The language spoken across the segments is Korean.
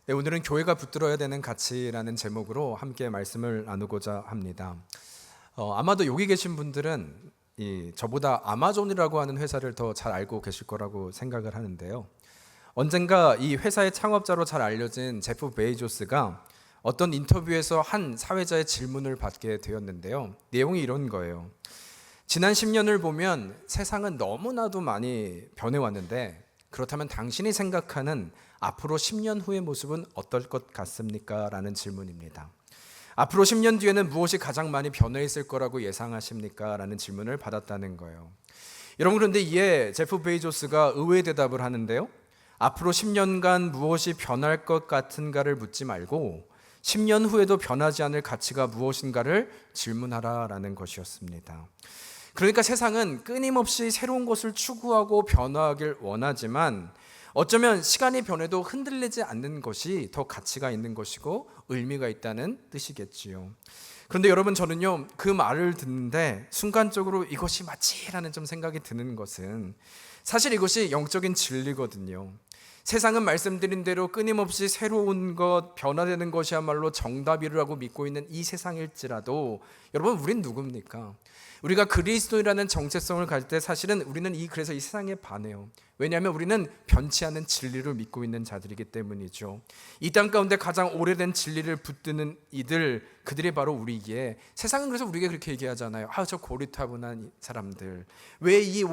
네, 오늘은 교회가 붙들어야 되는 가치라는 제목으로 함께 말씀을 나누고자 합니다. 아마도 여기 계신 분들은 저보다 아마존이라고 하는 회사를 더 잘 알고 계실 거라고 생각을 하는데요. 언젠가 이 회사의 창업자로 잘 알려진 제프 베이조스가 어떤 인터뷰에서 한 사회자의 질문을 받게 되었는데요. 내용이 이런 거예요. 지난 10년을 보면 세상은 너무나도 많이 변해왔는데 그렇다면 당신이 생각하는 앞으로 10년 후의 모습은 어떨 것 같습니까? 라는 질문입니다. 앞으로 10년 뒤에는 무엇이 가장 많이 변해 있을 거라고 예상하십니까? 라는 질문을 받았다는 거예요. 여러분, 그런데 이에 제프 베이조스가 의외의 대답을 하는데요. 앞으로 10년간 무엇이 변할 것 같은가를 묻지 말고 10년 후에도 변하지 않을 가치가 무엇인가를 질문하라라는 것이었습니다. 그러니까 세상은 끊임없이 새로운 것을 추구하고 변화하길 원하지만 어쩌면 시간이 변해도 흔들리지 않는 것이 더 가치가 있는 것이고 의미가 있다는 뜻이겠지요. 그런데 여러분, 저는요 그 말을 듣는데 순간적으로 이것이 맞지라는 좀 생각이 드는 것은 사실 이것이 영적인 진리거든요. 세상은 말씀드린 대로 끊임없이 새로운 것, 변화되는 것이야말로 정답이라고 믿고 있는 이 세상일지라도 여러분, 우린 누굽니까? 우리가 그리스도라는 정체성을 갈 때 사실은 우리는 그래서 이 세상에 반해요. 왜냐하면 우리는 변치 않는 진리를 믿고 있는 자들이기 때문이죠. 이 땅 가운데 가장 오래된 진리를 붙드는 그들이 바로 우리기에 세상은 그래서 우리에게 그렇게 얘기하잖아요. 저 고리타분한 사람들, 왜 이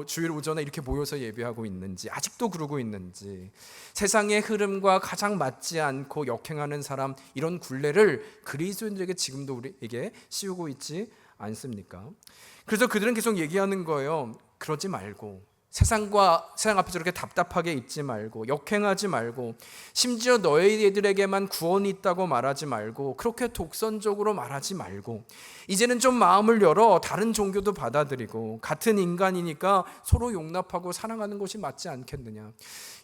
주일 오전에 이렇게 모여서 예배하고 있는지, 아직도 그러고 있는지, 세상의 흐름과 가장 맞지 않고 역행하는 사람, 이런 굴레를 그리스도인들에게 지금도 우리에게 씌우고 있지 않습니까? 그래서 그들은 계속 얘기하는 거예요. 그러지 말고, 세상 앞에 저렇게 답답하게 있지 말고, 역행하지 말고, 심지어 너희들에게만 구원이 있다고 말하지 말고, 그렇게 독선적으로 말하지 말고, 이제는 좀 마음을 열어 다른 종교도 받아들이고, 같은 인간이니까 서로 용납하고 사랑하는 것이 맞지 않겠느냐.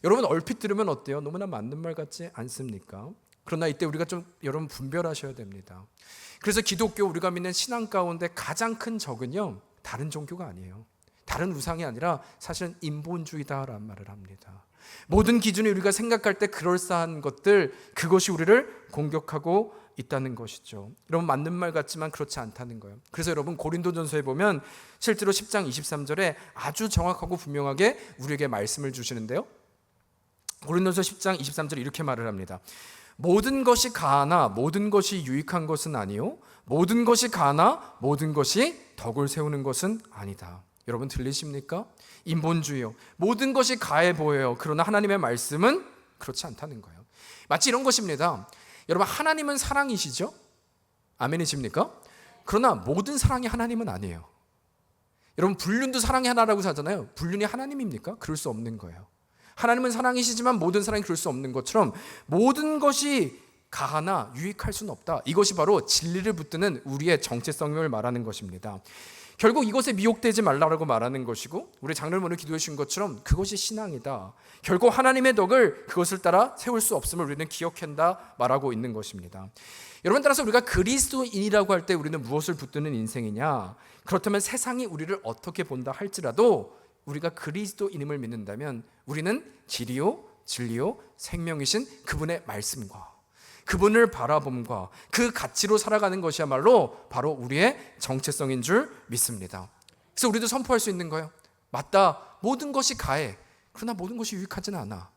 여러분, 얼핏 들으면 어때요? 너무나 맞는 말 같지 않습니까? 그러나 이때 우리가 좀 여러분 분별하셔야 됩니다. 그래서 기독교, 우리가 믿는 신앙 가운데 가장 큰 적은요, 다른 종교가 아니에요. 다른 우상이 아니라 사실은 인본주의다라는 말을 합니다. 모든 기준이 우리가 생각할 때 그럴싸한 것들, 그것이 우리를 공격하고 있다는 것이죠. 여러분, 맞는 말 같지만 그렇지 않다는 거예요. 그래서 여러분, 고린도전서에 보면 실제로 10장 23절에 아주 정확하고 분명하게 우리에게 말씀을 주시는데요. 고린도전서 10장 23절에 이렇게 말을 합니다. 모든 것이 가하나 모든 것이 유익한 것은 아니요, 모든 것이 가하나 모든 것이 덕을 세우는 것은 아니다. 여러분, 들리십니까? 인본주의요. 모든 것이 가해 보여요. 그러나 하나님의 말씀은 그렇지 않다는 거예요. 마치 이런 것입니다. 여러분, 하나님은 사랑이시죠? 아멘이십니까? 그러나 모든 사랑이 하나님은 아니에요. 여러분, 불륜도 사랑의 하나라고 하잖아요. 불륜이 하나님입니까? 그럴 수 없는 거예요. 하나님은 사랑이시지만 모든 사랑이 그럴 수 없는 것처럼 모든 것이 가하나 유익할 수는 없다. 이것이 바로 진리를 붙드는 우리의 정체성을 말하는 것입니다. 결국 이것에 미혹되지 말라고 말하는 것이고, 우리 장로님 오늘 기도해 주신 것처럼 그것이 신앙이다. 결국 하나님의 덕을 그것을 따라 세울 수 없음을 우리는 기억한다 말하고 있는 것입니다. 여러분, 따라서 우리가 그리스도인이라고 할 때 우리는 무엇을 붙드는 인생이냐? 그렇다면 세상이 우리를 어떻게 본다 할지라도 우리가 그리스도인임을 믿는다면 우리는 길이요 진리요 생명이신 그분의 말씀과 그분을 바라봄과 그 가치로 살아가는 것이야말로 바로 우리의 정체성인 줄 믿습니다. 그래서 우리도 선포할 수 있는 거예요. 맞다, 모든 것이 가해, 그러나 모든 것이 유익하지는 않아.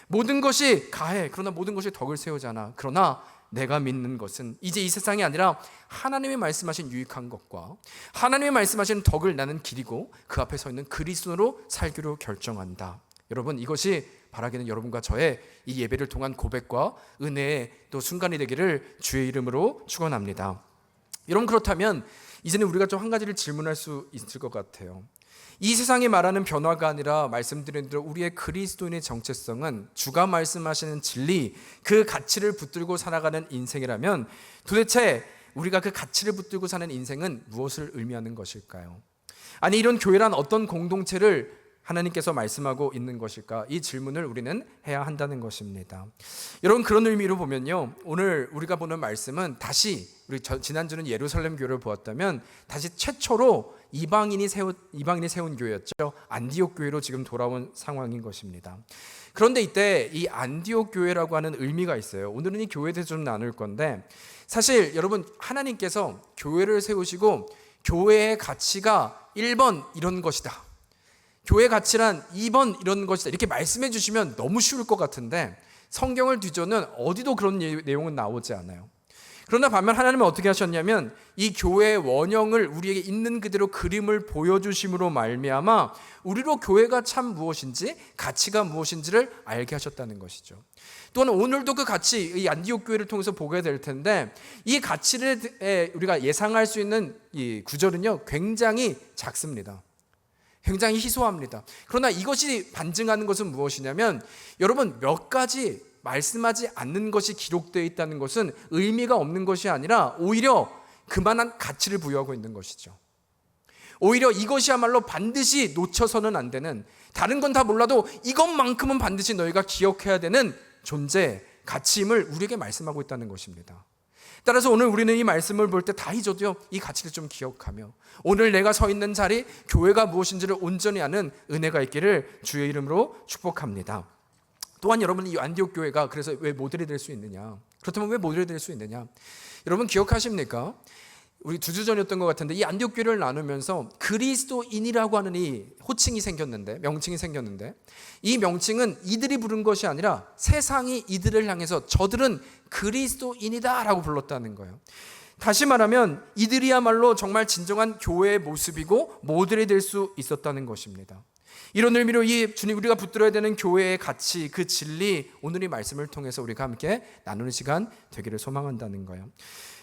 모든 것이 가해, 그러나 모든 것이 덕을 세우지 않아. 그러나 내가 믿는 것은 이제 이 세상이 아니라 하나님이 말씀하신 유익한 것과 하나님이 말씀하신 덕을 나는 길이고 그 앞에 서 있는 그리스도로 살기로 결정한다. 여러분, 이것이 바라기는 여러분과 저의 이 예배를 통한 고백과 은혜의 또 순간이 되기를 주의 이름으로 축원합니다. 여러분, 그렇다면 이제는 우리가 좀 한 가지를 질문할 수 있을 것 같아요. 이 세상이 말하는 변화가 아니라 말씀드린 대로 우리의 그리스도인의 정체성은 주가 말씀하시는 진리, 그 가치를 붙들고 살아가는 인생이라면 도대체 우리가 그 가치를 붙들고 사는 인생은 무엇을 의미하는 것일까요? 아니, 이런 교회란 어떤 공동체를 하나님께서 말씀하고 있는 것일까? 이 질문을 우리는 해야 한다는 것입니다. 여러분, 그런 의미로 보면요, 오늘 우리가 보는 말씀은 다시 우리 지난주는 예루살렘 교회를 보았다면 다시 최초로 이방인이 세운 교회였죠. 안디옥 교회로 지금 돌아온 상황인 것입니다. 그런데 이때 이 안디옥 교회라고 하는 의미가 있어요. 오늘은 이 교회에 대해서 좀 나눌 건데, 사실 여러분, 하나님께서 교회를 세우시고 교회의 가치가 1번 이런 것이다, 교회의 가치란 2번 이런 것이다, 이렇게 말씀해 주시면 너무 쉬울 것 같은데 성경을 뒤져는 어디도 그런 내용은 나오지 않아요. 그러나 반면 하나님은 어떻게 하셨냐면 이 교회의 원형을 우리에게 있는 그대로 그림을 보여주심으로 말미암아 우리로 교회가 참 무엇인지, 가치가 무엇인지를 알게 하셨다는 것이죠. 또한 오늘도 그 가치, 이 안디옥 교회를 통해서 보게 될 텐데, 이 가치를 우리가 예상할 수 있는 이 구절은요, 굉장히 작습니다. 굉장히 희소합니다. 그러나 이것이 반증하는 것은 무엇이냐면, 여러분, 몇 가지 말씀하지 않는 것이 기록되어 있다는 것은 의미가 없는 것이 아니라 오히려 그만한 가치를 부여하고 있는 것이죠. 오히려 이것이야말로 반드시 놓쳐서는 안 되는, 다른 건 다 몰라도 이것만큼은 반드시 너희가 기억해야 되는 존재, 가치임을 우리에게 말씀하고 있다는 것입니다. 따라서 오늘 우리는 이 말씀을 볼 때 다 잊어도요, 이 가치를 좀 기억하며 오늘 내가 서 있는 자리, 교회가 무엇인지를 온전히 아는 은혜가 있기를 주의 이름으로 축복합니다. 또한 여러분, 이 안디옥 교회가 그래서 왜 모델이 될 수 있느냐? 그렇다면 왜 모델이 될 수 있느냐? 여러분 기억하십니까? 우리 2주 전이었던 것 같은데, 이 안디옥 교회를 나누면서 그리스도인이라고 하는 이 호칭이 생겼는데, 명칭이 생겼는데, 이 명칭은 이들이 부른 것이 아니라 세상이 이들을 향해서 저들은 그리스도인이다라고 불렀다는 거예요. 다시 말하면 이들이야말로 정말 진정한 교회의 모습이고 모델이 될 수 있었다는 것입니다. 이런 의미로 이 주님, 우리가 붙들어야 되는 교회의 가치, 그 진리, 오늘 이 말씀을 통해서 우리가 함께 나누는 시간 되기를 소망한다는 거예요.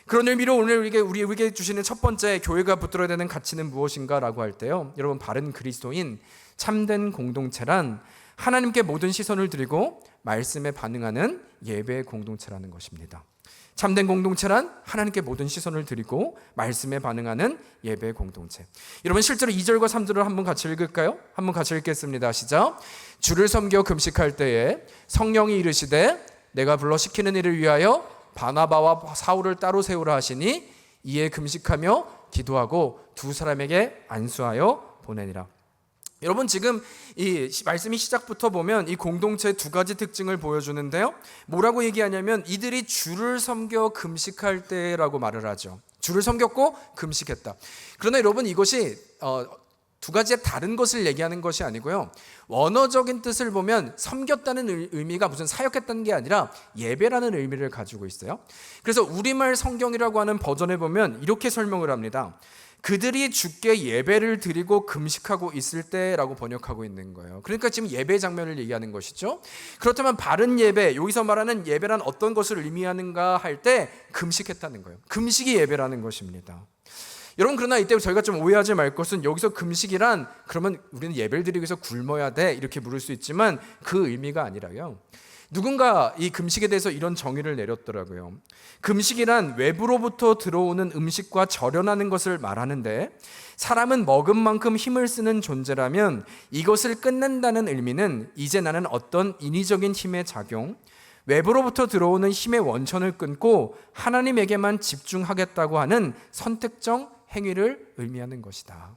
그런 의미로 오늘 우리에게 주시는 첫 번째 교회가 붙들어야 되는 가치는 무엇인가라고 할 때요, 여러분, 바른 그리스도인, 참된 공동체란 하나님께 모든 시선을 드리고 말씀에 반응하는 예배의 공동체라는 것입니다. 참된 공동체란 하나님께 모든 시선을 드리고 말씀에 반응하는 예배의 공동체. 여러분, 실제로 2절과 3절을 한번 같이 읽을까요? 한번 같이 읽겠습니다. 시작. 주를 섬겨 금식할 때에 성령이 이르시되 내가 불러 시키는 일을 위하여 바나바와 사울을 따로 세우라 하시니 이에 금식하며 기도하고 두 사람에게 안수하여 보내니라. 여러분, 지금 이 말씀이 시작부터 보면 이 공동체의 두 가지 특징을 보여주는데요, 뭐라고 얘기하냐면 이들이 주를 섬겨 금식할 때라고 말을 하죠. 주를 섬겼고 금식했다. 그러나 여러분, 이것이 두 가지의 다른 것을 얘기하는 것이 아니고요, 원어적인 뜻을 보면 섬겼다는 의미가 무슨 사역했다는 게 아니라 예배라는 의미를 가지고 있어요. 그래서 우리말 성경이라고 하는 버전에 보면 이렇게 설명을 합니다. 그들이 주께 예배를 드리고 금식하고 있을 때라고 번역하고 있는 거예요. 그러니까 지금 예배 장면을 얘기하는 것이죠. 그렇다면 바른 예배, 여기서 말하는 예배란 어떤 것을 의미하는가 할 때 금식했다는 거예요. 금식이 예배라는 것입니다. 여러분, 그러나 이때 저희가 좀 오해하지 말 것은, 여기서 금식이란 그러면 우리는 예배를 드리기 위해서 굶어야 돼 이렇게 물을 수 있지만 그 의미가 아니라요, 누군가 이 금식에 대해서 이런 정의를 내렸더라고요. 금식이란 외부로부터 들어오는 음식과 절연하는 것을 말하는데, 사람은 먹은 만큼 힘을 쓰는 존재라면 이것을 끊는다는 의미는 이제 나는 어떤 인위적인 힘의 작용, 외부로부터 들어오는 힘의 원천을 끊고 하나님에게만 집중하겠다고 하는 선택적 행위를 의미하는 것이다.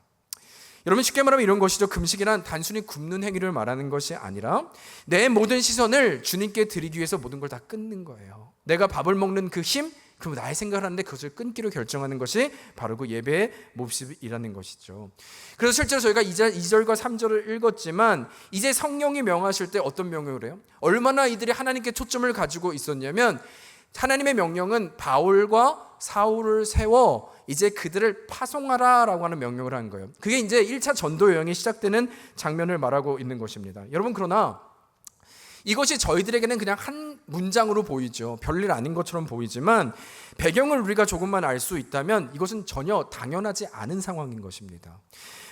여러분, 쉽게 말하면 이런 것이죠. 금식이란 단순히 굶는 행위를 말하는 것이 아니라 내 모든 시선을 주님께 드리기 위해서 모든 걸 다 끊는 거예요. 내가 밥을 먹는 그 힘, 그럼 나의 생각을 하는데 그것을 끊기로 결정하는 것이 바로 그 예배의 모습이라는 것이죠. 그래서 실제로 저희가 2절과 3절을 읽었지만 이제 성령이 명하실 때 어떤 명령을 해요? 얼마나 이들이 하나님께 초점을 가지고 있었냐면, 하나님의 명령은 바울과 사울을 세워 이제 그들을 파송하라라고 하는 명령을 한 거예요. 그게 이제 1차 전도 여행이 시작되는 장면을 말하고 있는 것입니다. 여러분, 그러나 이것이 저희들에게는 그냥 한 문장으로 보이죠. 별일 아닌 것처럼 보이지만 배경을 우리가 조금만 알 수 있다면 이것은 전혀 당연하지 않은 상황인 것입니다.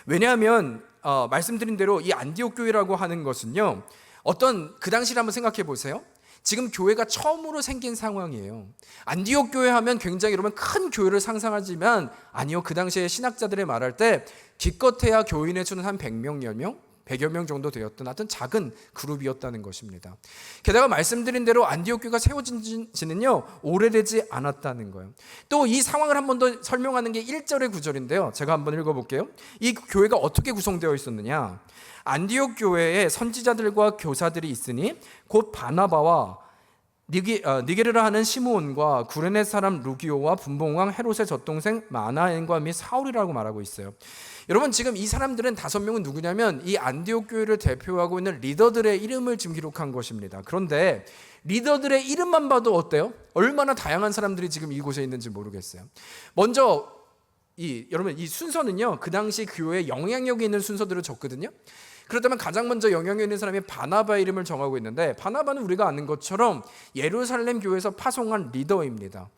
왜냐하면 말씀드린 대로 이 안디옥 교회라고 하는 것은요, 어떤 그 당시를 한번 생각해 보세요. 지금 교회가 처음으로 생긴 상황이에요. 안디옥 교회 하면 굉장히 여러분 큰 교회를 상상하지만 아니요, 그 당시에 신학자들의 말할 때 기껏해야 교인의 수는 한 100명, 10명? 100여 명 정도 되었던 하여튼 작은 그룹이었다는 것입니다. 게다가 말씀드린 대로 안디옥 교회가 세워진 지는요 오래되지 않았다는 거예요. 또 이 상황을 한 번 더 설명하는 게 1절의 구절인데요, 제가 한번 읽어볼게요. 이 교회가 어떻게 구성되어 있었느냐. 안디옥 교회에 선지자들과 교사들이 있으니 곧 바나바와 니게르라 하는 시므온과 구레네 사람 루기오와 분봉왕 헤롯의 젖동생 마나엔과 및 사울이라고 말하고 있어요. 여러분, 지금 이 사람들은 5명은 누구냐면 이 안디옥 교회를 대표하고 있는 리더들의 이름을 지금 기록한 것입니다. 그런데 리더들의 이름만 봐도 어때요? 얼마나 다양한 사람들이 지금 이곳에 있는지 모르겠어요. 먼저 여러분, 이 순서는요 그 당시 교회에 영향력이 있는 순서대로 적거든요. 그렇다면 가장 먼저 영향력 있는 사람이 바나바 이름을 정하고 있는데, 바나바는 우리가 아는 것처럼 예루살렘 교회에서 파송한 리더입니다.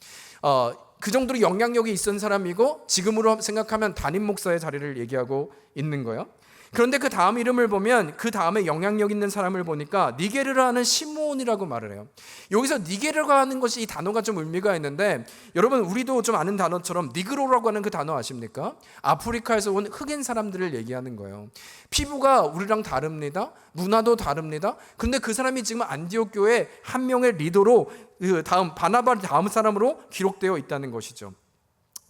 그 정도로 영향력이 있었던 사람이고 지금으로 생각하면 담임 목사의 자리를 얘기하고 있는 거예요. 그런데 그 다음 이름을 보면 그 다음에 영향력 있는 사람을 보니까 니게르라 하는 시므온이라고 말을 해요. 여기서 니게르가 하는 것이, 이 단어가 좀 의미가 있는데, 여러분 우리도 좀 아는 단어처럼 니그로라고 하는 그 단어 아십니까? 아프리카에서 온 흑인 사람들을 얘기하는 거예요. 피부가 우리랑 다릅니다. 문화도 다릅니다. 근데 그 사람이 지금 안디옥 교회 한 명의 리더로 그 다음 바나바 다음 사람으로 기록되어 있다는 것이죠.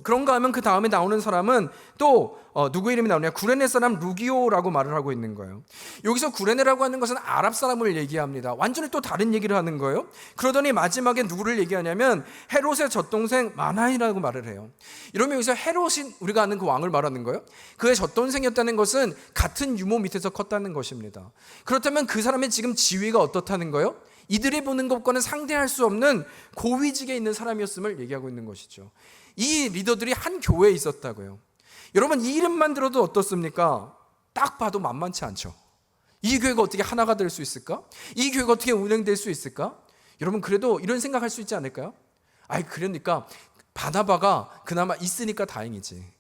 그런가 하면 그 다음에 나오는 사람은 또 누구 이름이 나오냐, 구레네 사람 루기오라고 말을 하고 있는 거예요. 여기서 구레네라고 하는 것은 아랍 사람을 얘기합니다. 완전히 또 다른 얘기를 하는 거예요. 그러더니 마지막에 누구를 얘기하냐면 헤롯의 젖동생 마나이라고 말을 해요. 이러면 여기서 헤롯이 우리가 아는 그 왕을 말하는 거예요. 그의 젖동생이었다는 것은 같은 유모 밑에서 컸다는 것입니다. 그렇다면 그 사람의 지금 지위가 어떻다는 거예요? 이들이 보는 것과는 상대할 수 없는 고위직에 있는 사람이었음을 얘기하고 있는 것이죠. 이 리더들이 한 교회에 있었다고요. 여러분, 이 이름만 들어도 어떻습니까? 딱 봐도 만만치 않죠. 이 교회가 어떻게 하나가 될 수 있을까? 이 교회가 어떻게 운영될 수 있을까? 여러분, 그래도 이런 생각할 수 있지 않을까요? 그러니까 바나바가 그나마 있으니까 다행이지.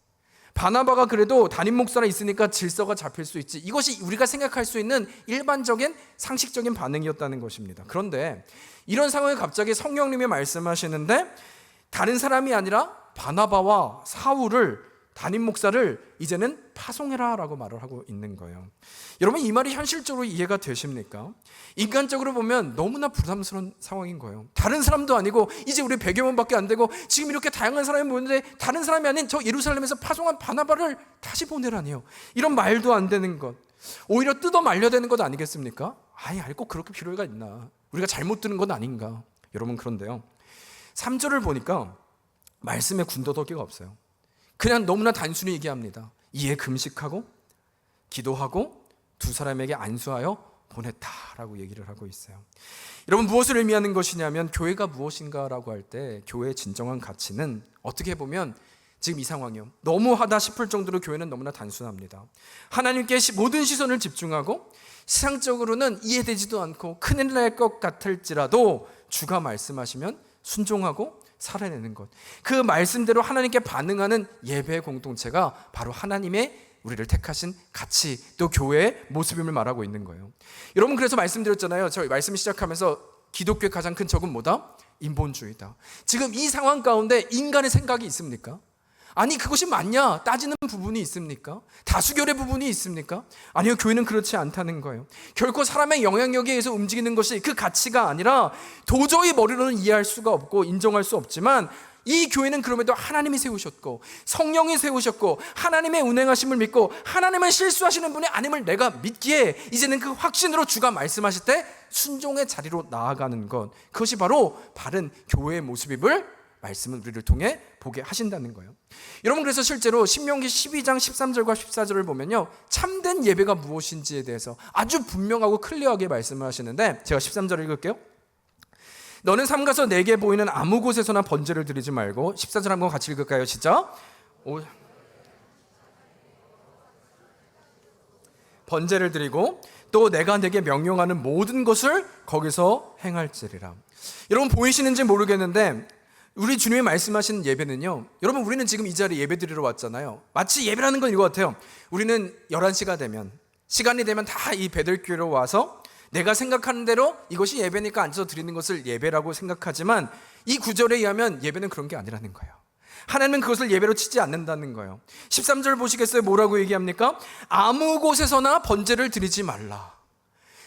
바나바가 그래도 담임 목사라 있으니까 질서가 잡힐 수 있지. 이것이 우리가 생각할 수 있는 일반적인 상식적인 반응이었다는 것입니다. 그런데 이런 상황에 갑자기 성령님이 말씀하시는데, 다른 사람이 아니라 바나바와 사울을, 담임 목사를 이제는 파송해라 라고 말을 하고 있는 거예요. 여러분, 이 말이 현실적으로 이해가 되십니까? 인간적으로 보면 너무나 부담스러운 상황인 거예요. 다른 사람도 아니고 이제 우리 100여 명밖에 안 되고 지금 이렇게 다양한 사람이 모였는데 다른 사람이 아닌 저 예루살렘에서 파송한 바나바를 다시 보내라니요. 이런 말도 안 되는 것, 오히려 뜯어 말려야 되는 것 아니겠습니까? 꼭 그렇게 필요가 있나? 우리가 잘못 듣는 건 아닌가? 여러분, 그런데요, 3절을 보니까 말씀에 군더더기가 없어요. 그냥 너무나 단순히 얘기합니다. 이에 금식하고 기도하고 두 사람에게 안수하여 보냈다라고 얘기를 하고 있어요. 여러분, 무엇을 의미하는 것이냐면, 교회가 무엇인가라고 할 때 교회의 진정한 가치는 어떻게 보면 지금 이 상황이요, 너무하다 싶을 정도로 교회는 너무나 단순합니다. 하나님께 모든 시선을 집중하고 세상적으로는 이해되지도 않고 큰일 날 것 같을지라도 주가 말씀하시면 순종하고 살아내는 것, 그 말씀대로 하나님께 반응하는 예배 공동체가 바로 하나님의 우리를 택하신 가치, 또 교회의 모습임을 말하고 있는 거예요. 여러분, 그래서 말씀드렸잖아요. 저희 말씀 시작하면서 기독교의 가장 큰 적은 뭐다? 인본주의다. 지금 이 상황 가운데 인간의 생각이 있습니까? 그것이 맞냐 따지는 부분이 있습니까? 다수결의 부분이 있습니까? 아니요, 교회는 그렇지 않다는 거예요. 결코 사람의 영향력에 의해서 움직이는 것이 그 가치가 아니라, 도저히 머리로는 이해할 수가 없고 인정할 수 없지만 이 교회는 그럼에도 하나님이 세우셨고 성령이 세우셨고 하나님의 운행하심을 믿고 하나님은 실수하시는 분이 아님을 내가 믿기에 이제는 그 확신으로 주가 말씀하실 때 순종의 자리로 나아가는 것, 그것이 바로 바른 교회의 모습임을 말씀은 우리를 통해 보게 하신다는 거예요. 여러분, 그래서 실제로 신명기 12장 13절과 14절을 보면요, 참된 예배가 무엇인지에 대해서 아주 분명하고 클리어하게 말씀을 하시는데, 제가 13절을 읽을게요. 너는 삼가서 내게 보이는 아무 곳에서나 번제를 드리지 말고, 14절 한번 같이 읽을까요? 진짜? 번제를 드리고 또 내가 내게 명령하는 모든 것을 거기서 행할지리라. 여러분, 보이시는지 모르겠는데 우리 주님이 말씀하신 예배는요, 여러분, 우리는 지금 이 자리에 예배 드리러 왔잖아요. 마치 예배라는 건 이거 같아요. 우리는 11시가 되면, 시간이 되면 다 이 베들교회로 와서 내가 생각하는 대로 이것이 예배니까 앉아서 드리는 것을 예배라고 생각하지만, 이 구절에 의하면 예배는 그런 게 아니라는 거예요. 하나님은 그것을 예배로 치지 않는다는 거예요. 13절 보시겠어요? 뭐라고 얘기합니까? 아무 곳에서나 번제를 드리지 말라.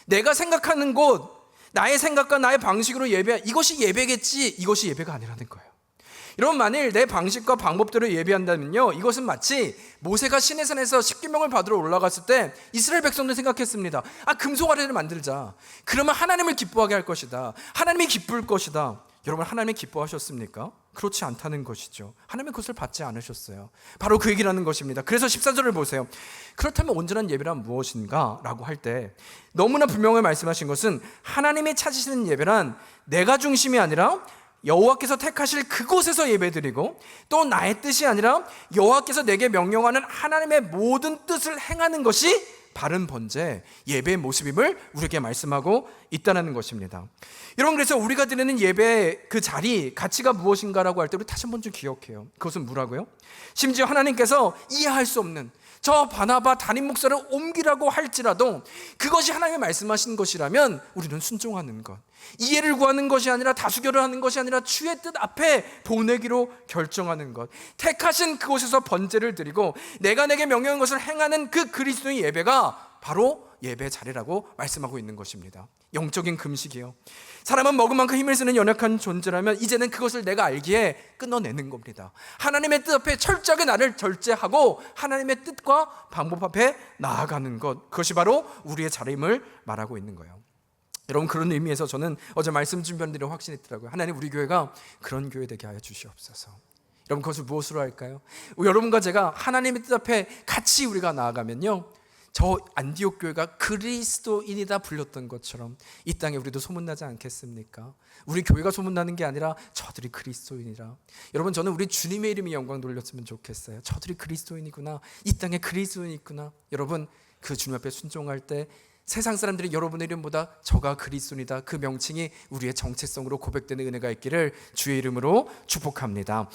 내가 생각하는 곳, 나의 생각과 나의 방식으로 예배, 이것이 예배겠지, 이것이 예배가 아니라는 거예요. 여러분, 만일 내 방식과 방법대로 예배한다면요, 이것은 마치 모세가 시내산에서 십계명을 받으러 올라갔을 때 이스라엘 백성들 생각했습니다. 금속 아래를 만들자. 그러면 하나님을 기뻐하게 할 것이다. 하나님이 기쁠 것이다. 여러분, 하나님이 기뻐하셨습니까? 그렇지 않다는 것이죠. 하나님은 그것을 받지 않으셨어요. 바로 그 얘기라는 것입니다. 그래서 14절을 보세요. 그렇다면 온전한 예배란 무엇인가? 라고 할 때 너무나 분명히 말씀하신 것은, 하나님이 찾으시는 예배란 내가 중심이 아니라 여호와께서 택하실 그곳에서 예배드리고, 또 나의 뜻이 아니라 여호와께서 내게 명령하는 하나님의 모든 뜻을 행하는 것이 바른 번제, 예배의 모습임을 우리에게 말씀하고 있다는 것입니다. 여러분, 그래서 우리가 드리는 예배의 그 자리, 가치가 무엇인가라고 할 때 우리 다시 한번 좀 기억해요. 그것은 뭐라고요? 심지어 하나님께서 이해할 수 없는 저 바나바 담임 목사를 옮기라고 할지라도 그것이 하나님이 말씀하신 것이라면 우리는 순종하는 것, 이해를 구하는 것이 아니라 다수결을 하는 것이 아니라 주의 뜻 앞에 보내기로 결정하는 것, 택하신 그곳에서 번제를 드리고 내가 내게 명령한 것을 행하는 그 그리스도의 예배가 바로 예배 자리라고 말씀하고 있는 것입니다. 영적인 금식이요. 사람은 먹은 만큼 힘을 쓰는 연약한 존재라면 이제는 그것을 내가 알기에 끊어내는 겁니다. 하나님의 뜻 앞에 철저하게 나를 절제하고 하나님의 뜻과 방법 앞에 나아가는 것, 그것이 바로 우리의 자리임을 말하고 있는 거예요. 여러분, 그런 의미에서 저는 어제 말씀 준비하는 확신했더라고요. 하나님, 우리 교회가 그런 교회 되게 하여 주시옵소서. 여러분, 그것을 무엇으로 할까요? 여러분과 제가 하나님의 뜻 앞에 같이 우리가 나아가면요, 저 안디옥 교회가 그리스도인이다 불렸던 것처럼 이 땅에 우리도 소문나지 않겠습니까? 우리 교회가 소문나는 게 아니라 저들이 그리스도인이라. 여러분, 저는 우리 주님의 이름이 영광 돌렸으면 좋겠어요. 저들이 그리스도인이구나, 이 땅에 그리스도인이 있구나. 여러분, 그 주님 앞에 순종할 때 세상 사람들이 여러분의 이름보다 저가 그리스도이다, 그 명칭이 우리의 정체성으로 고백되는 은혜가 있기를 주의 이름으로 축복합니다.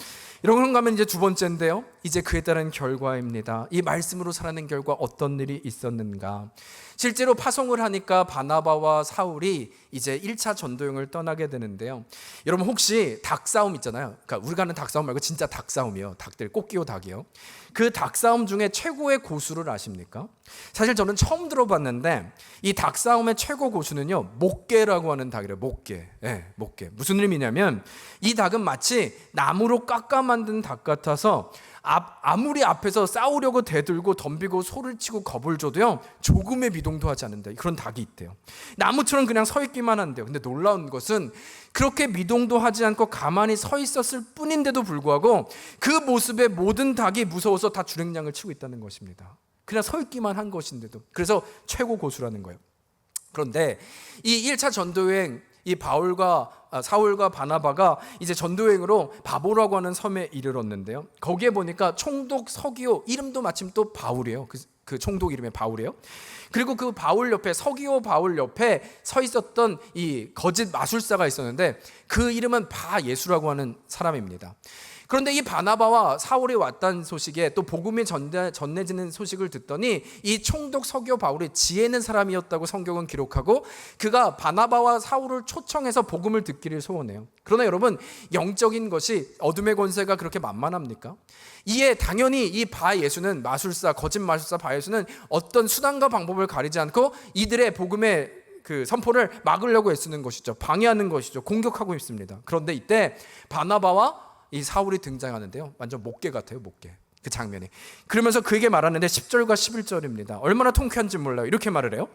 여러분, 가면 이제 두 번째인데요, 이제 그에 따른 결과입니다. 이 말씀으로 살아낸 결과 어떤 일이 있었는가? 실제로 파송을 하니까 바나바와 사울이 이제 1차 전도여행을 떠나게 되는데요, 여러분, 혹시 닭싸움 있잖아요. 그러니까 우리가 하는 닭싸움 말고 진짜 닭싸움이요. 닭들, 꽃기호 닭이요. 그 닭싸움 중에 최고의 고수를 아십니까? 사실 저는 처음 들어봤는데 이 닭싸움의 최고 고수는요, 목게라고 하는 닭이래요. 목게. 네, 목게. 무슨 의미냐면 이 닭은 마치 나무로 깎아 만든 닭 같아서 아무리 앞에서 싸우려고 대들고 덤비고 소를 치고 겁을 줘도요, 조금의 미동도 하지 않는다. 그런 닭이 있대요. 나무처럼 그냥 서 있기만 한대요. 근데 놀라운 것은 그렇게 미동도 하지 않고 가만히 서 있었을 뿐인데도 불구하고 그 모습에 모든 닭이 무서워서 다 주랭량을 치고 있다는 것입니다. 그냥 서 있기만 한 것인데도. 그래서 최고 고수라는 거예요. 그런데 이 1차 전도여행, 이 사울과 바나바가 이제 전도여행으로 바보라고 하는 섬에 이르렀는데요, 거기에 보니까 총독 서기오, 이름도 마침 또 바울이에요. 그 총독 이름이 바울이에요. 그리고 그 바울 옆에, 서기오 바울 옆에 서 있었던 이 거짓 마술사가 있었는데 그 이름은 바예수라고 하는 사람입니다. 그런데 이 바나바와 사울이 왔다는 소식에 또 복음이 전해지는 소식을 듣더니 이 총독 서기오 바울이 지혜 있는 사람이었다고 성경은 기록하고 그가 바나바와 사울을 초청해서 복음을 듣기를 소원해요. 그러나 여러분, 영적인 것이, 어둠의 권세가 그렇게 만만합니까? 이에 당연히 이 바예수는, 마술사, 거짓 마술사 바예수는 어떤 수단과 방법을 가리지 않고 이들의 복음의 그 선포를 막으려고 애쓰는 것이죠. 방해하는 것이죠. 공격하고 있습니다. 그런데 이때 바나바와 이 사울이 등장하는데요, 완전 목계 같아요. 목계, 그 장면이. 그러면서 그에게 말하는데 10절과 11절입니다. 얼마나 통쾌한지 몰라요. 이렇게 말을 해요.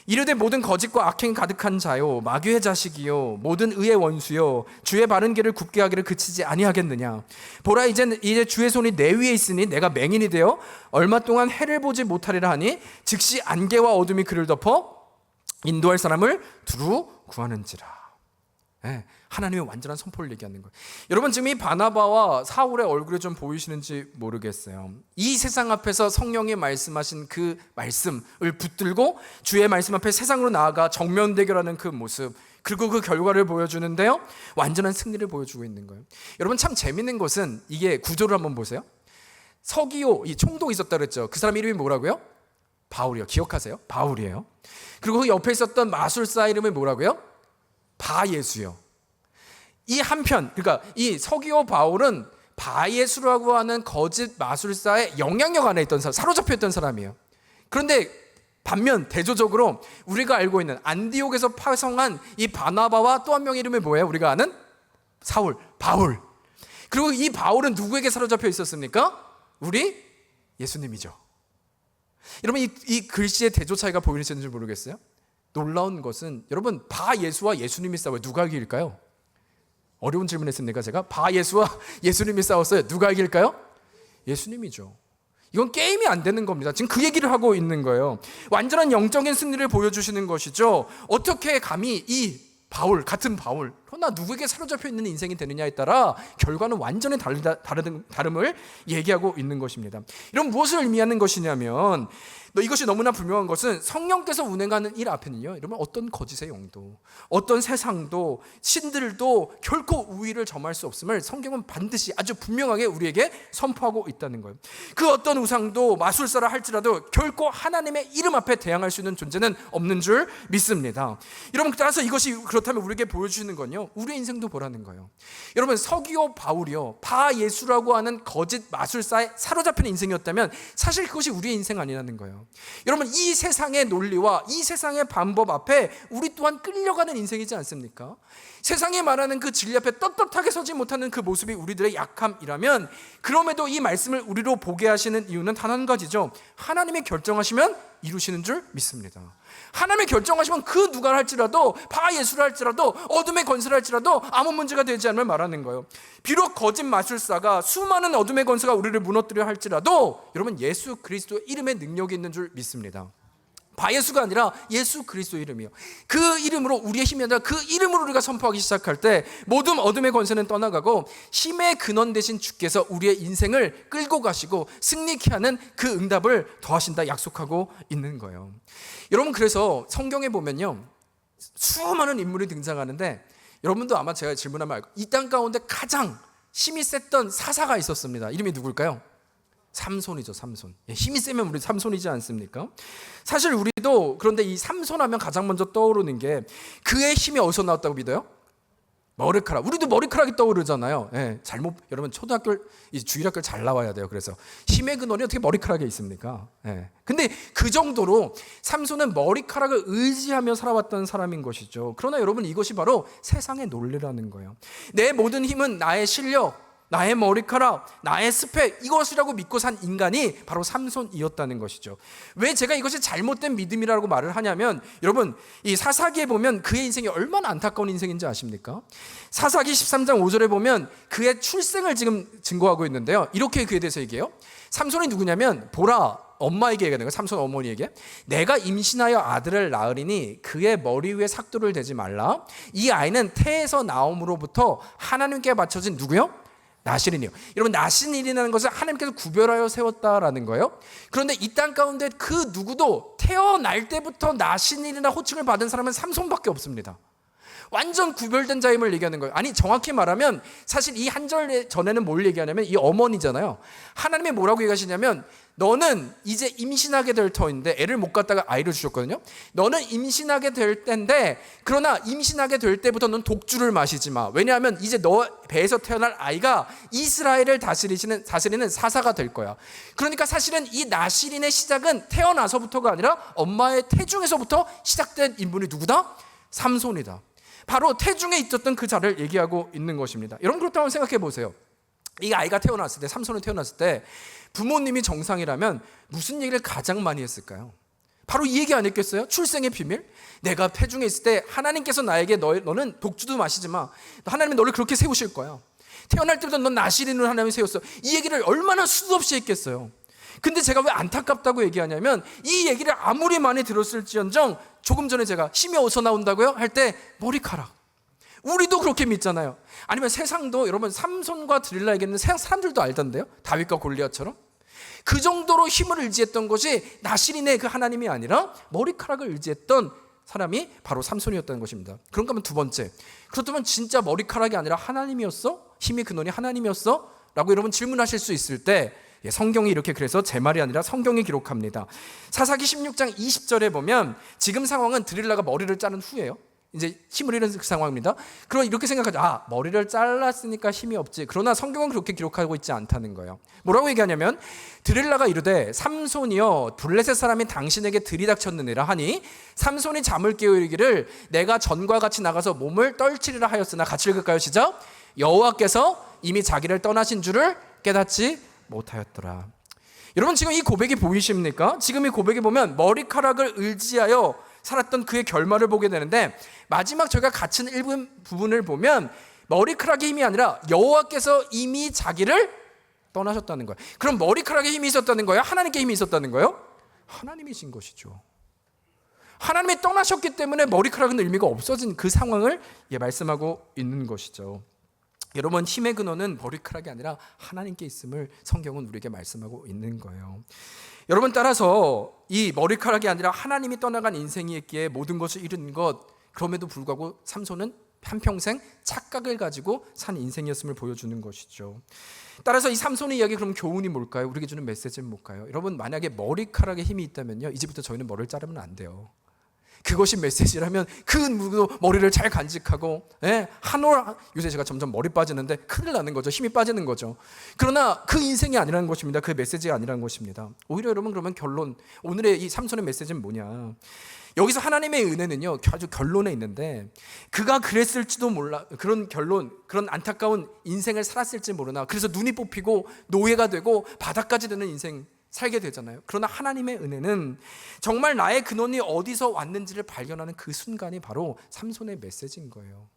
이르되 모든 거짓과 악행 가득한 자요, 마귀의 자식이요, 모든 의의 원수요, 주의 바른 길을 굽게 하기를 그치지 아니하겠느냐. 보라, 이제 주의 손이 내 위에 있으니 내가 맹인이 되어 얼마 동안 해를 보지 못하리라 하니 즉시 안개와 어둠이 그를 덮어 인도할 사람을 두루 구하는지라. 네, 하나님의 완전한 선포를 얘기하는 거예요. 여러분, 지금 이 바나바와 사울의 얼굴이 좀 보이시는지 모르겠어요. 이 세상 앞에서 성령이 말씀하신 그 말씀을 붙들고 주의 말씀 앞에 세상으로 나아가 정면 대결하는 그 모습, 그리고 그 결과를 보여주는데요, 완전한 승리를 보여주고 있는 거예요. 여러분, 참 재밌는 것은 이게 구조를 한번 보세요. 서기오, 이 총독이 있었다 그랬죠. 그 사람 이름이 뭐라고요? 바울이요. 기억하세요? 바울이에요. 그리고 그 옆에 있었던 마술사 이름이 뭐라고요? 바예수요. 이 한편, 그러니까 이 서기오 바울은 바예수라고 하는 거짓 마술사의 영향력 안에 있던 사람, 사로잡혀 있던 사람이에요. 그런데 반면 대조적으로 우리가 알고 있는 안디옥에서 파송한 이 바나바와 또 한 명의 이름이 뭐예요? 우리가 아는 사울, 바울. 그리고 이 바울은 누구에게 사로잡혀 있었습니까? 우리 예수님이죠. 여러분 이 글씨의 대조 차이가 보이시는지 모르겠어요. 놀라운 것은 여러분 바예수와 예수님이 싸워요. 누가 이길까요? 어려운 질문했습니까? 제가 바예수와 예수님이 싸웠어요. 누가 이길까요? 예수님이죠. 이건 게임이 안 되는 겁니다. 지금 그 얘기를 하고 있는 거예요. 완전한 영적인 승리를 보여주시는 것이죠. 어떻게 감히 이 바울, 같은 바울, 그러나 누구에게 사로잡혀 있는 인생이 되느냐에 따라 결과는 완전히 다름을 얘기하고 있는 것입니다. 이런 무엇을 의미하는 것이냐면 이것이 너무나 분명한 것은 성령께서 운행하는 일 앞에는요, 여러분 어떤 거짓의 영도, 어떤 세상도, 신들도 결코 우위를 점할 수 없음을 성경은 반드시 아주 분명하게 우리에게 선포하고 있다는 거예요. 그 어떤 우상도 마술사라 할지라도 결코 하나님의 이름 앞에 대항할 수 있는 존재는 없는 줄 믿습니다. 여러분 따라서 이것이 그렇다면 우리에게 보여주시는 건요, 우리의 인생도 보라는 거예요. 여러분 서기오 바울이요, 바예수라고 하는 거짓 마술사에 사로잡힌 인생이었다면 사실 그것이 우리의 인생 아니라는 거예요. 여러분 이 세상의 논리와 이 세상의 방법 앞에 우리 또한 끌려가는 인생이지 않습니까? 세상이 말하는 그 진리 앞에 떳떳하게 서지 못하는 그 모습이 우리들의 약함이라면, 그럼에도 이 말씀을 우리로 보게 하시는 이유는 단 한 가지죠. 하나님이 결정하시면 이루시는 줄 믿습니다. 하나님이 결정하시면 그 누가 할지라도, 바예수라 할지라도, 어둠의 권세라 할지라도 아무 문제가 되지 않을 말하는 거예요. 비록 거짓 마술사가 수많은 어둠의 권세가 우리를 무너뜨려 할지라도 여러분 예수 그리스도 이름의 능력이 있는 줄 믿습니다. 바예수가 아니라 예수 그리스도 이름이요. 그 이름으로, 우리의 힘이 아니라 그 이름으로 우리가 선포하기 시작할 때 모든 어둠의 권세는 떠나가고 힘의 근원 되신 주께서 우리의 인생을 끌고 가시고 승리케 하는 그 응답을 더하신다 약속하고 있는 거예요. 여러분 그래서 성경에 보면요, 수많은 인물이 등장하는데 여러분도 아마 제가 질문하면 알고, 이 땅 가운데 가장 힘이 셌던 사사가 있었습니다. 이름이 누굴까요? 삼손이죠. 삼손. 힘이 세면 우리 삼손이지 않습니까? 사실 우리도 그런데 이 삼손 하면 가장 먼저 떠오르는 게 그의 힘이 어디서 나왔다고 믿어요? 머리카락. 우리도 머리카락이 떠오르잖아요. 잘못, 여러분 초등학교, 주일학교 잘 나와야 돼요. 그래서 힘의 근원이 어떻게 머리카락에 있습니까? 근데 그 정도로 삼손은 머리카락을 의지하며 살아왔던 사람인 것이죠. 그러나 여러분 이것이 바로 세상의 논리라는 거예요. 내 모든 힘은 나의 실력, 나의 머리카락, 나의 스펙, 이것이라고 믿고 산 인간이 바로 삼손이었다는 것이죠. 왜 제가 이것이 잘못된 믿음이라고 말을 하냐면, 여러분 이 사사기에 보면 그의 인생이 얼마나 안타까운 인생인지 아십니까? 사사기 13장 5절에 보면 그의 출생을 지금 증거하고 있는데요, 이렇게 그에 대해서 얘기해요. 삼손이 누구냐면, 보라, 엄마에게 얘기하는 거예요. 삼손 어머니에게. 내가 임신하여 아들을 낳으리니 그의 머리 위에 삭도를 대지 말라. 이 아이는 태에서 나옴으로부터 하나님께 바쳐진 누구요? 나실인이요. 여러분 나실인이라는 것을 하나님께서 구별하여 세웠다라는 거예요. 그런데 이 땅 가운데 그 누구도 태어날 때부터 나실인이라 호칭을 받은 사람은 삼손밖에 없습니다. 완전 구별된 자임을 얘기하는 거예요. 아니 정확히 말하면 사실 이 한 절 전에는 뭘 얘기하냐면 이 어머니잖아요. 하나님이 뭐라고 얘기하시냐면, 너는 이제 임신하게 될 터인데, 애를 못 갖다가 아이를 주셨거든요. 너는 임신하게 될 때인데, 그러나 임신하게 될 때부터 넌 독주를 마시지 마. 왜냐하면 이제 너 배에서 태어날 아이가 이스라엘을 다스리는 사사가 될 거야. 그러니까 사실은 이 나실인의 시작은 태어나서부터가 아니라 엄마의 태중에서부터 시작된 인물이 누구다? 삼손이다. 바로 태중에 있었던 그 자를 얘기하고 있는 것입니다. 여러분 그렇다고 생각해 보세요. 이 아이가 태어났을 때, 삼손이 태어났을 때 부모님이 정상이라면 무슨 얘기를 가장 많이 했을까요? 바로 이 얘기 아니겠어요? 출생의 비밀? 내가 태중에 있을 때 하나님께서 나에게 너는 독주도 마시지 마. 하나님이 너를 그렇게 세우실 거야. 태어날 때부터 넌 나실인을 하나님이 세웠어. 이 얘기를 얼마나 수도 없이 했겠어요. 근데 제가 왜 안타깝다고 얘기하냐면, 이 얘기를 아무리 많이 들었을지언정 조금 전에 제가 힘이 어디서 나온다고요? 할 때 머리카락. 우리도 그렇게 믿잖아요. 아니면 세상도, 여러분 삼손과 드릴라 얘기는 세상 사람들도 알던데요. 다윗과 골리앗처럼. 그 정도로 힘을 의지했던 것이 나실인의 그 하나님이 아니라 머리카락을 의지했던 사람이 바로 삼손이었다는 것입니다. 그런가 하면 두 번째, 그렇다면 진짜 머리카락이 아니라 하나님이었어? 힘의 근원이 하나님이었어? 라고 여러분 질문하실 수 있을 때, 성경이 이렇게, 그래서 제 말이 아니라 성경이 기록합니다. 사사기 16장 20절에 보면 지금 상황은 드릴라가 머리를 자른 후예요. 이제 힘을 잃은 그 상황입니다. 그럼 이렇게 생각하죠. 머리를 잘랐으니까 힘이 없지. 그러나 성경은 그렇게 기록하고 있지 않다는 거예요. 뭐라고 얘기하냐면 드릴라가 이르되 삼손이여 블레셋 사람이 당신에게 들이닥쳤느니라 하니 삼손이 잠을 깨어 이르기를 내가 전과 같이 나가서 몸을 떨치리라 하였으나 같이 읽을까요? 시작. 여호와께서 이미 자기를 떠나신 줄을 깨닫지 못하였더라. 여러분 지금 이 고백이 보이십니까? 지금 이 고백에 보면 머리카락을 의지하여 살았던 그의 결말을 보게 되는데 마지막 저희가 갇힌 일부 부분을 보면 머리카락의 힘이 아니라 여호와께서 이미 자기를 떠나셨다는 거예요. 그럼 머리카락에 힘이 있었다는 거예요? 하나님께 힘이 있었다는 거예요? 하나님이신 것이죠. 하나님이 떠나셨기 때문에 머리카락은 의미가 없어진 그 상황을 말씀하고 있는 것이죠. 여러분 힘의 근원은 머리카락이 아니라 하나님께 있음을 성경은 우리에게 말씀하고 있는 거예요. 여러분 따라서 이 머리카락이 아니라 하나님이 떠나간 인생이었기에 모든 것을 잃은 것, 그럼에도 불구하고 삼손은 한평생 착각을 가지고 산 인생이었음을 보여주는 것이죠. 따라서 이 삼손의 이야기 그럼 교훈이 뭘까요? 우리에게 주는 메시지는 뭘까요? 여러분 만약에 머리카락에 힘이 있다면요 이제부터 저희는 머리를 자르면 안 돼요. 그것이 메시지라면 그 누구도 머리를 잘 간직하고 요새 제가 점점 머리 빠지는데 큰일 나는 거죠. 힘이 빠지는 거죠. 그러나 그 인생이 아니라는 것입니다. 그 메시지가 아니라는 것입니다. 오히려 여러분 그러면 결론, 오늘의 이 삼손의 메시지는 뭐냐, 여기서 하나님의 은혜는요 아주 결론에 있는데 그가 그랬을지도 몰라, 그런 결론, 그런 안타까운 인생을 살았을지 모르나 그래서 눈이 뽑히고 노예가 되고 바닥까지 되는 인생 살게 되잖아요. 그러나 하나님의 은혜는 정말 나의 근원이 어디서 왔는지를 발견하는 그 순간이 바로 삼손의 메시지인 거예요.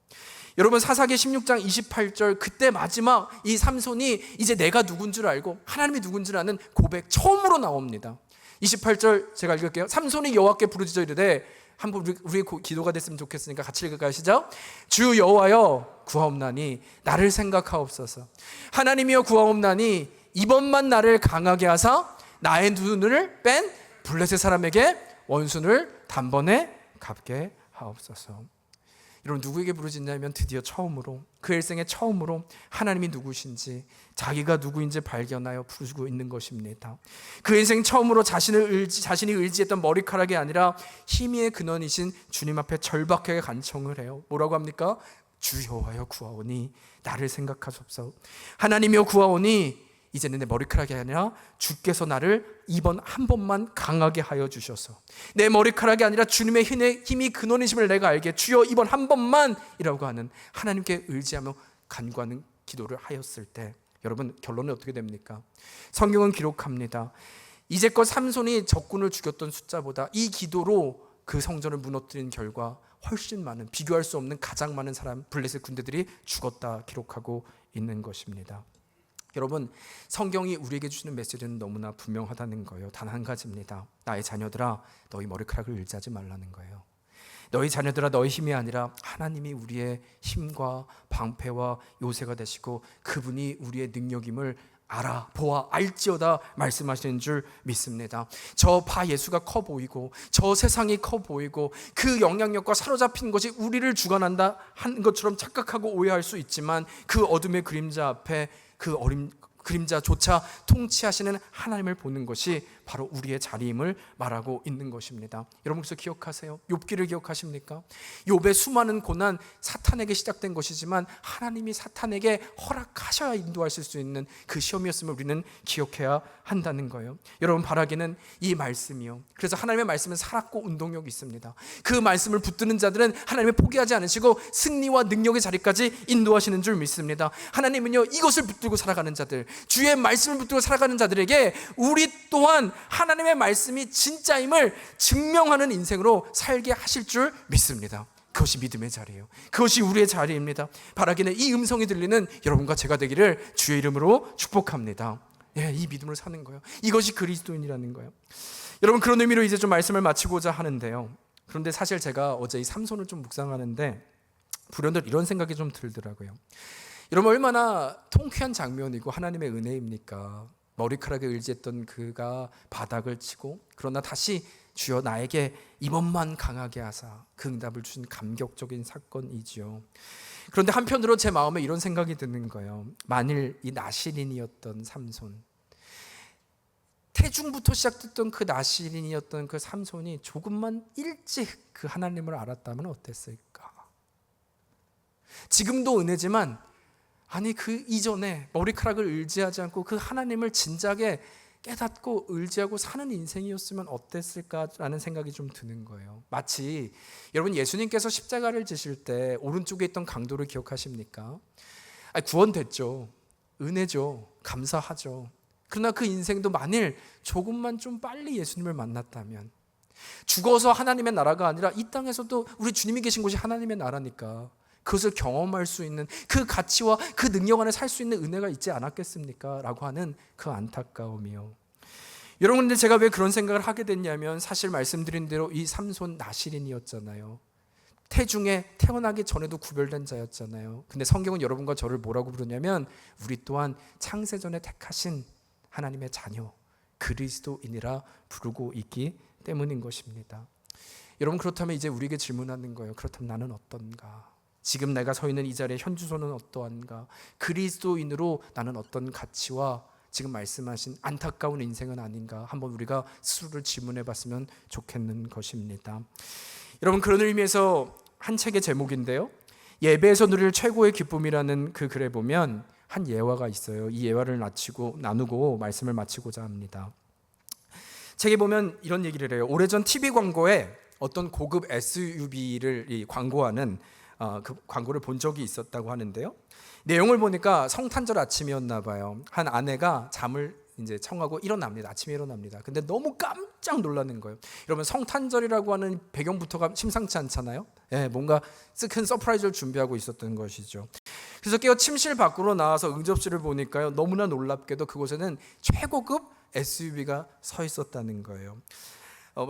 여러분 사사기 16장 28절 그때 마지막 이 삼손이 이제 내가 누군 줄 알고 하나님이 누군 줄 아는 고백 처음으로 나옵니다. 28절 제가 읽을게요. 삼손이 여호와께 부르짖어 이르되, 한번 우리의 기도가 됐으면 좋겠으니까 같이 읽을까요? 시작. 주 여호와여 구하옵나니 나를 생각하옵소서. 하나님이여 구하옵나니 이번만 나를 강하게 하사 나의 눈을 뺀 블레셋 사람에게 원수를 단번에 갚게 하옵소서. 여러분 누구에게 부르짖냐면 드디어 처음으로, 그 일생에 처음으로 하나님이 누구신지 자기가 누구인지 발견하여 부르고 있는 것입니다. 그 인생 처음으로 자신이 의지했던 머리카락이 아니라 힘의 근원이신 주님 앞에 절박하게 간청을 해요. 뭐라고 합니까? 주 여호와여 구하오니 나를 생각하소서. 하나님이여 구하오니 이제는 내 머리카락이 아니라 주께서 나를 이번 한 번만 강하게 하여 주셔서, 내 머리카락이 아니라 주님의 힘이 근원이심을 내가 알게 주여 이번 한 번만이라고 하는 하나님께 의지하며 간구하는 기도를 하였을 때 여러분 결론은 어떻게 됩니까? 성경은 기록합니다. 이제껏 삼손이 적군을 죽였던 숫자보다 이 기도로 그 성전을 무너뜨린 결과 훨씬 많은, 비교할 수 없는 가장 많은 사람, 블레셋 군대들이 죽었다 기록하고 있는 것입니다. 여러분 성경이 우리에게 주시는 메시지는 너무나 분명하다는 거예요. 단 한 가지입니다. 나의 자녀들아 너희 머리카락을 의지하지 말라는 거예요. 너희 자녀들아 너희 힘이 아니라 하나님이 우리의 힘과 방패와 요새가 되시고 그분이 우리의 능력임을 알아 보아 알지어다 말씀하시는 줄 믿습니다. 저 바 예수가 커 보이고 저 세상이 커 보이고 그 영향력과 사로잡힌 것이 우리를 주관한다 하는 것처럼 착각하고 오해할 수 있지만 그 어둠의 그림자 앞에 그 그림자조차 통치하시는 하나님을 보는 것이 바로 우리의 자리임을 말하고 있는 것입니다. 여러분 그래서 기억하세요. 욥기를 기억하십니까? 욥의 수많은 고난 사탄에게 시작된 것이지만 하나님이 사탄에게 허락하셔야 인도하실 수 있는 그 시험이었음을 우리는 기억해야 한다는 거예요. 여러분 바라기는 이 말씀이요, 그래서 하나님의 말씀은 살았고 운동력이 있습니다. 그 말씀을 붙드는 자들은 하나님을 포기하지 않으시고 승리와 능력의 자리까지 인도하시는 줄 믿습니다. 하나님은요 이것을 붙들고 살아가는 자들, 주의 말씀을 붙들고 살아가는 자들에게 우리 또한 하나님의 말씀이 진짜임을 증명하는 인생으로 살게 하실 줄 믿습니다. 그것이 믿음의 자리예요. 그것이 우리의 자리입니다. 바라기는 이 음성이 들리는 여러분과 제가 되기를 주의 이름으로 축복합니다. 이 믿음으로 사는 거예요. 이것이 그리스도인이라는 거예요. 여러분 그런 의미로 이제 좀 말씀을 마치고자 하는데요. 그런데 사실 제가 어제 이 삼손을 좀 묵상하는데 불현듯 이런 생각이 좀 들더라고요. 여러분 얼마나 통쾌한 장면이고 하나님의 은혜입니까? 머리카락에 의지했던 그가 바닥을 치고 그러나 다시 주여 나에게 이번만 강하게 하사 그 응답을 주신 감격적인 사건이지요. 그런데 한편으로 제 마음에 이런 생각이 드는 거예요. 만일 이 나실인이었던 삼손, 태중부터 시작됐던 그 나실인이었던 그 삼손이 조금만 일찍 그 하나님을 알았다면 어땠을까? 지금도 은혜지만 아니 그 이전에 머리카락을 의지하지 않고 그 하나님을 진작에 깨닫고 의지하고 사는 인생이었으면 어땠을까라는 생각이 좀 드는 거예요. 마치 여러분 예수님께서 십자가를 지실 때 오른쪽에 있던 강도를 기억하십니까? 구원됐죠. 은혜죠. 감사하죠. 그러나 그 인생도 만일 조금만 좀 빨리 예수님을 만났다면, 죽어서 하나님의 나라가 아니라 이 땅에서도 우리 주님이 계신 곳이 하나님의 나라니까 그것을 경험할 수 있는 그 가치와 그 능력 안에 살 수 있는 은혜가 있지 않았겠습니까? 라고 하는 그 안타까움이요. 여러분, 근데 제가 왜 그런 생각을 하게 됐냐면 사실 말씀드린 대로 이 삼손 나실인이었잖아요. 태중에 태어나기 전에도 구별된 자였잖아요. 근데 성경은 여러분과 저를 뭐라고 부르냐면 우리 또한 창세전에 택하신 하나님의 자녀 그리스도인이라 부르고 있기 때문인 것입니다. 여러분, 그렇다면 이제 우리에게 질문하는 거예요. 그렇다면 나는 어떤가? 지금 내가 서 있는 이 자리에 현 주소는 어떠한가? 그리스도인으로 나는 어떤 가치와 지금 말씀하신 안타까운 인생은 아닌가? 한번 우리가 스스로를 질문해 봤으면 좋겠는 것입니다. 여러분, 그런 의미에서 한 책의 제목인데요, 예배에서 누릴 최고의 기쁨이라는 그 글에 보면 한 예화가 있어요. 이 예화를 나누고 말씀을 마치고자 합니다. 책에 보면 이런 얘기를 해요. 오래전 TV 광고에 어떤 고급 SUV를 광고하는 그 광고를 본 적이 있었다고 하는데요. 내용을 보니까 성탄절 아침이었나 봐요. 한 아내가 잠을 이제 청하고 일어납니다. 아침에 일어납니다. 근데 너무 깜짝 놀라는 거예요. 여러분, 성탄절이라고 하는 배경부터가 심상치 않잖아요. 뭔가 큰 서프라이즈를 준비하고 있었던 것이죠. 그래서 깨어 침실 밖으로 나와서 응접실을 보니까요, 너무나 놀랍게도 그곳에는 최고급 SUV가 서 있었다는 거예요.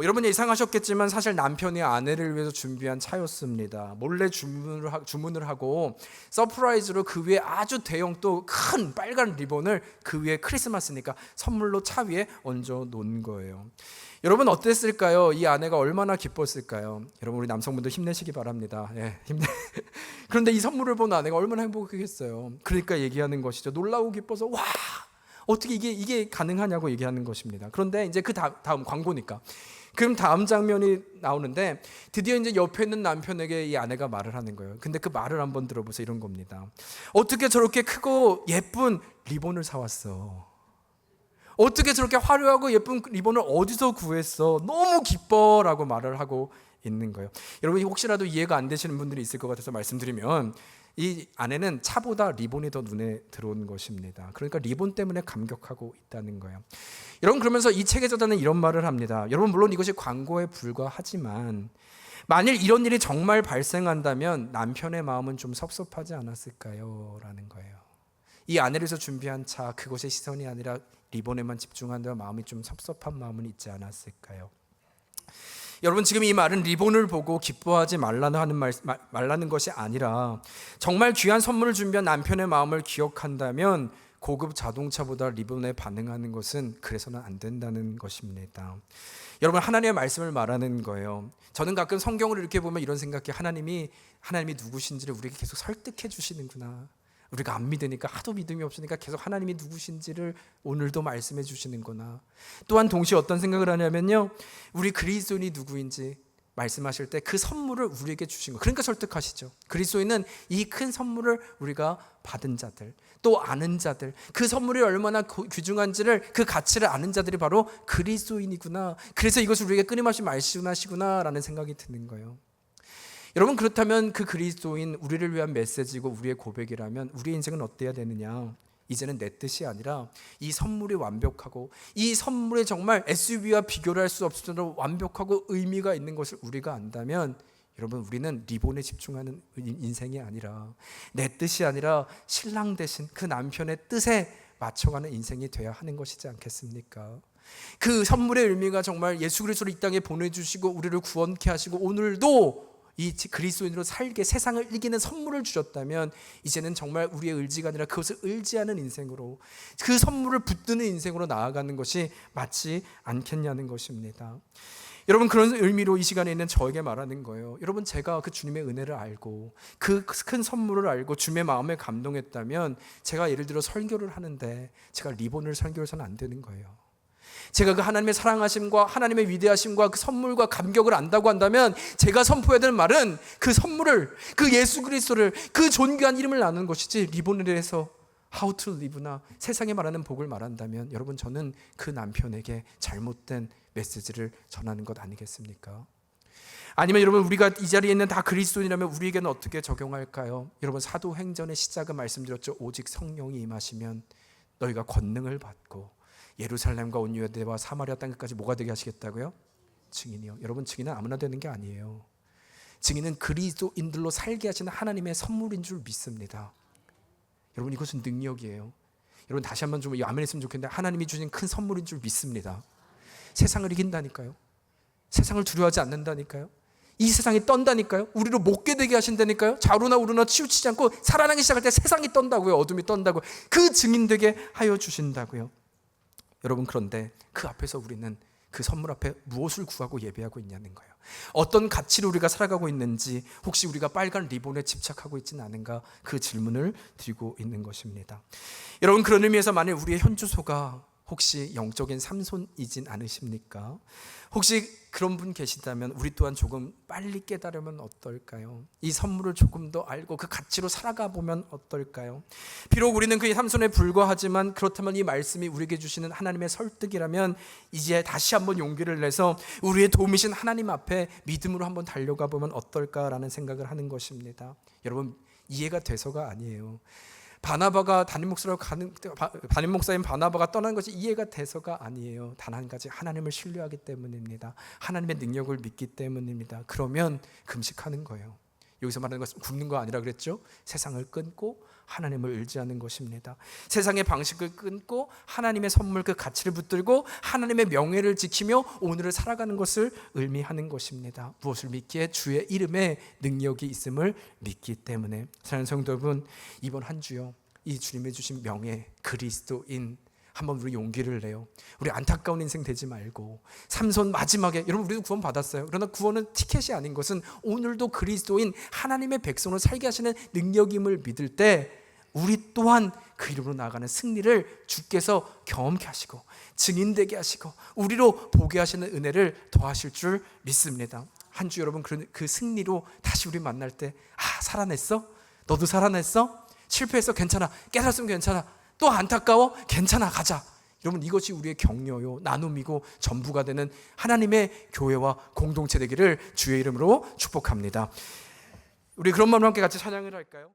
여러분, 예상하셨겠지만 사실 남편이 아내를 위해서 준비한 차였습니다. 몰래 주문을 하고 서프라이즈로 그 위에 아주 대형 또 큰 빨간 리본을 그 위에 크리스마스니까 선물로 차 위에 얹어 놓은 거예요. 여러분, 어땠을까요? 이 아내가 얼마나 기뻤을까요? 여러분, 우리 남성분들 힘내시기 바랍니다. 그런데 이 선물을 본 아내가 얼마나 행복했겠어요. 그러니까 얘기하는 것이죠. 놀라고 기뻐서 와, 어떻게 이게 가능하냐고 얘기하는 것입니다. 그런데 이제 그 다음 광고니까. 그럼 다음 장면이 나오는데 드디어 이제 옆에 있는 남편에게 이 아내가 말을 하는 거예요. 근데 그 말을 한번 들어보세요. 이런 겁니다. 어떻게 저렇게 크고 예쁜 리본을 사왔어? 어떻게 저렇게 화려하고 예쁜 리본을 어디서 구했어? 너무 기뻐라고 말을 하고 있는 거예요. 여러분, 혹시라도 이해가 안 되시는 분들이 있을 것 같아서 말씀드리면 이 아내는 차보다 리본이 더 눈에 들어온 것입니다. 그러니까 리본 때문에 감격하고 있다는 거예요. 여러분, 그러면서 이 책의 저자는 이런 말을 합니다. 여러분, 물론 이것이 광고에 불과하지만 만일 이런 일이 정말 발생한다면 남편의 마음은 좀 섭섭하지 않았을까요? 라는 거예요. 이 아내를 위해서 준비한 차, 그것의 시선이 아니라 리본에만 집중한다면 마음이 좀 섭섭한 마음은 있지 않았을까요? 여러분, 지금 이 말은 리본을 보고 기뻐하지 말라는 것이 아니라 정말 귀한 선물을 준비한 남편의 마음을 기억한다면 고급 자동차보다 리본에 반응하는 것은 그래서는 안 된다는 것입니다. 여러분, 하나님의 말씀을 말하는 거예요. 저는 가끔 성경을 이렇게 보면 이런 생각해. 하나님이 누구신지를 우리에게 계속 설득해 주시는구나. 우리가 안 믿으니까, 하도 믿음이 없으니까 계속 하나님이 누구신지를 오늘도 말씀해 주시는구나. 또한 동시에 어떤 생각을 하냐면요, 우리 그리스도인이 누구인지 말씀하실 때 그 선물을 우리에게 주신 거, 그러니까 설득하시죠. 그리스도인은 이 큰 선물을 우리가 받은 자들, 또 아는 자들, 그 선물이 얼마나 귀중한지를, 그 가치를 아는 자들이 바로 그리스도인이구나. 그래서 이것을 우리에게 끊임없이 말씀하시구나 라는 생각이 드는 거예요. 여러분, 그렇다면 그 그리스도인, 우리를 위한 메시지고 우리의 고백이라면 우리의 인생은 어때야 되느냐? 이제는 내 뜻이 아니라 이 선물이 완벽하고 이 선물이 정말 SUV와 비교를 할 수 없을 정도로 완벽하고 의미가 있는 것을 우리가 안다면, 여러분, 우리는 리본에 집중하는 인생이 아니라 내 뜻이 아니라 신랑 대신 그 남편의 뜻에 맞춰가는 인생이 되어야 하는 것이지 않겠습니까? 그 선물의 의미가 정말 예수 그리스도를 이 땅에 보내주시고 우리를 구원케 하시고 오늘도 이 그리스도인으로 살게 세상을 이기는 선물을 주셨다면 이제는 정말 우리의 의지가 아니라 그것을 의지하는 인생으로, 그 선물을 붙드는 인생으로 나아가는 것이 맞지 않겠냐는 것입니다. 여러분, 그런 의미로 이 시간에 있는 저에게 말하는 거예요. 여러분, 제가 그 주님의 은혜를 알고 그 큰 선물을 알고 주님의 마음에 감동했다면 제가 예를 들어 설교를 하는데 제가 리본을 설교해서는 안 되는 거예요. 제가 그 하나님의 사랑하심과 하나님의 위대하심과 그 선물과 감격을 안다고 한다면 제가 선포해야 될 말은 그 선물을, 그 예수 그리스도를, 그 존귀한 이름을 나누는 것이지, 리본을해서 how to live나 세상에 말하는 복을 말한다면 여러분, 저는 그 남편에게 잘못된 메시지를 전하는 것 아니겠습니까? 아니면 여러분, 우리가 이 자리에 있는 다 그리스도인이라면 우리에게는 어떻게 적용할까요? 여러분, 사도행전의 시작은 말씀드렸죠. 오직 성령이 임하시면 너희가 권능을 받고 예루살렘과 온 유대와 사마리아 땅끝까지 뭐가 되게 하시겠다고요? 증인이요. 여러분, 증인은 아무나 되는 게 아니에요. 증인은 그리스도인들로 살게 하시는 하나님의 선물인 줄 믿습니다. 여러분, 이것은 능력이에요. 여러분, 다시 한번 좀 아멘 했으면 좋겠는데, 하나님이 주신 큰 선물인 줄 믿습니다. 세상을 이긴다니까요. 세상을 두려워하지 않는다니까요. 이 세상이 떤다니까요. 우리로 못 깨되게 하신다니까요. 좌우나 우르나 치우치지 않고 살아나기 시작할 때 세상이 떤다고요. 어둠이 떤다고요. 그 증인 되게 하여 주신다고요. 여러분, 그런데 그 앞에서 우리는 그 선물 앞에 무엇을 구하고 예배하고 있냐는 거예요. 어떤 가치로 우리가 살아가고 있는지, 혹시 우리가 빨간 리본에 집착하고 있지는 않은가, 그 질문을 드리고 있는 것입니다. 여러분, 그런 의미에서 만일 우리의 현주소가 혹시 영적인 삼손이진 않으십니까? 혹시 그런 분 계시다면 우리 또한 조금 빨리 깨달으면 어떨까요? 이 선물을 조금 더 알고 그 가치로 살아가 보면 어떨까요? 비록 우리는 그 삼손에 불과하지만, 그렇다면 이 말씀이 우리에게 주시는 하나님의 설득이라면 이제 다시 한번 용기를 내서 우리의 도움이신 하나님 앞에 믿음으로 한번 달려가 보면 어떨까라는 생각을 하는 것입니다. 여러분, 이해가 돼서가 아니에요. 바나바가 담임 목사인 바나바가 떠난 것이 이해가 돼서가 아니에요. 단 한 가지, 하나님을 신뢰하기 때문입니다. 하나님의 능력을 믿기 때문입니다. 그러면 금식하는 거예요. 여기서 말하는 것은 굶는 거 아니라 그랬죠? 세상을 끊고 하나님을 의지하는 것입니다. 세상의 방식을 끊고 하나님의 선물, 그 가치를 붙들고 하나님의 명예를 지키며 오늘을 살아가는 것을 의미하는 것입니다. 무엇을 믿기에? 주의 이름에 능력이 있음을 믿기 때문에. 사랑하는 성도 여러분, 이번 한 주요, 이 주님의 주신 명예, 그리스도인, 한번 우리 용기를 내요. 우리 안타까운 인생 되지 말고, 삼손 마지막에, 여러분, 우리도 구원 받았어요. 그러나 구원은 티켓이 아닌 것은 오늘도 그리스도인 하나님의 백성으로 살게 하시는 능력임을 믿을 때 우리 또한 그 이름으로 나아가는 승리를 주께서 경험케 하시고 증인되게 하시고 우리로 보게 하시는 은혜를 더하실 줄 믿습니다. 한 주 여러분, 그 승리로 다시 우리 만날 때, 살아냈어? 너도 살아냈어? 실패했어? 괜찮아. 깨달았으면 괜찮아. 또 안타까워? 괜찮아, 가자. 여러분, 이것이 우리의 격려요, 나눔이고 전부가 되는 하나님의 교회와 공동체 되기를 주의 이름으로 축복합니다. 우리 그런 마음으로 함께 같이 찬양을 할까요?